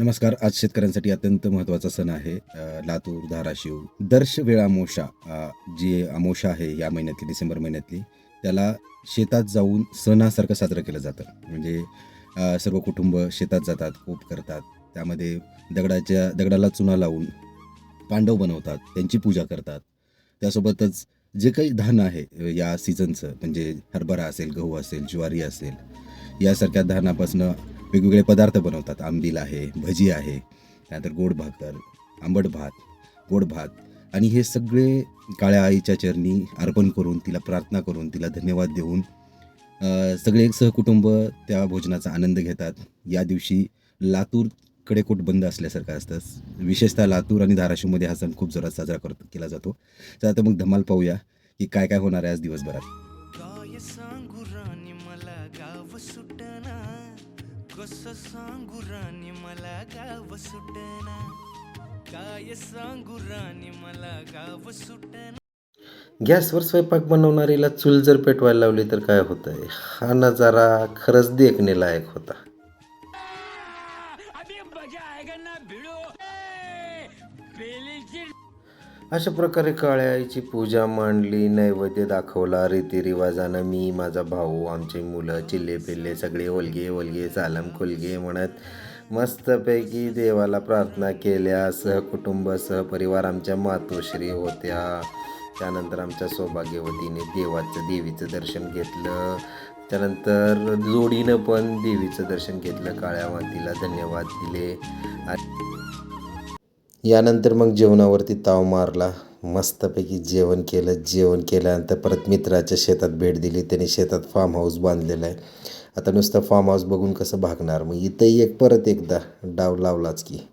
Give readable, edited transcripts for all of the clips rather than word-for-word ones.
नमस्कार. आज शेतकऱ्यांसाठी अत्यंत महत्त्वाचा सण आहे लातूर, धाराशिव. दर्शवेळा अमावस्या जी अमावस्या आहे या महिन्यातली, डिसेंबर महिन्यातली, त्याला शेतात जाऊन सणासारखं साजरं केलं जातं. म्हणजे सर्व कुटुंब शेतात जातात, कोप करतात. त्यामध्ये दगडाला चुना लावून पांडव बनवतात, त्यांची पूजा करतात. त्यासोबतच जे काही धान्य आहे या सीझनचं, म्हणजे हरभरा असेल, गहू असेल, ज्वारी असेल, यासारख्या धान्यापासून वेगवेगळे पदार्थ बनवतात. आंबील आहे, भजी आहे, त्यानंतर गोड भाकर, आंबट भात, गोड भात आणि हे सगळे काळ्या आईच्या चरणी अर्पण करून, तिला प्रार्थना करून, तिला धन्यवाद देऊन सगळे सहकुटुंब त्या भोजनाचा आनंद घेतात. या दिवशी लातूर कडेकोट बंद असल्यासारखं असतं. विशेषतः लातूर आणि धाराशिवमध्ये हा सण खूप जोरात साजरा केला जातो. तर आता मग धमाल पाहूया की काय काय होणार आहे आज दिवसभरात. काय सांगू राणी मला गाव सुटना, कसं सांगू राणी मला गाव सुटना, काय सांगू राणी मला गाव सुटना. गॅसवर स्वयंपाक बनवणारीला चूल जर पेटवायला लावली तर काय होतंय? हा नजारा खरंच देखणे लायक होता. अशा प्रकारे काळ्या आईची पूजा मांडली, नैवेद्य दाखवला. रीतिरिवाजानं मी, माझा भाऊ, आमची मुलं, चिल्ले पिल्ले सगळे ओलगे ओलगे सालम खुलगे म्हणत मस्तपैकी देवाला प्रार्थना केल्या. सहकुटुंब सहपरिवार आमच्या मातोश्री होत्या. त्यानंतर आमच्या सौभाग्यवतीने देवीचं दर्शन घेतलं. त्यानंतर जोडीनं पण देवीचं दर्शन घेतलं. काळ्या मातीला धन्यवाद दिले. यानंतर मग जेवणावरती ताव मारला. मस्तपैकी जेवण केलं. जेवण केल्यानंतर परत मित्राच्या शेतात भेट दिली. त्याने शेतात फार्म हाऊस बांधलेला आहे. आता नुसतं फार्म हाऊस बघून कसं भागणार, मग इथंही परत एकदा डाव लावलाच की.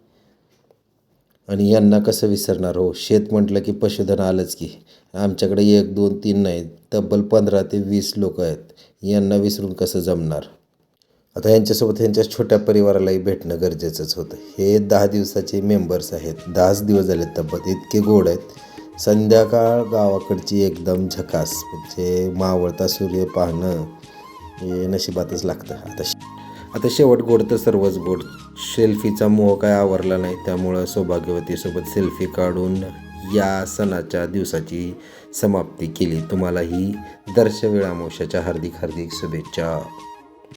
आणि यांना कसं विसरणार हो, शेत म्हटलं की पशुधन आलंच की. आमच्याकडे 1, 2, 3 नाही, तब्बल 15 ते 20 लोक आहेत. यांना विसरून कसं जमणार. आता यांच्यासोबत यांच्या छोट्या परिवारालाही भेटणं गरजेचंच होतं. हे 10 दिवसाचे मेंबर्स आहेत. 10च दिवस झाले तब्बत. इतके गोड आहेत. संध्याकाळ गावाकडची एकदम झकास, म्हणजे मावळता सूर्य पाहणं हे नशिबातच लागतं. आता शेवट गोड तर सर्वच गोड. सेल्फीचा मोह काय आवरला नाही, त्यामुळं सौभाग्यवतीसोबत सेल्फी काढून या सणाच्या दिवसाची समाप्ती केली. तुम्हालाही दर्शवेळा अमावस्येच्या हार्दिक हार्दिक शुभेच्छा.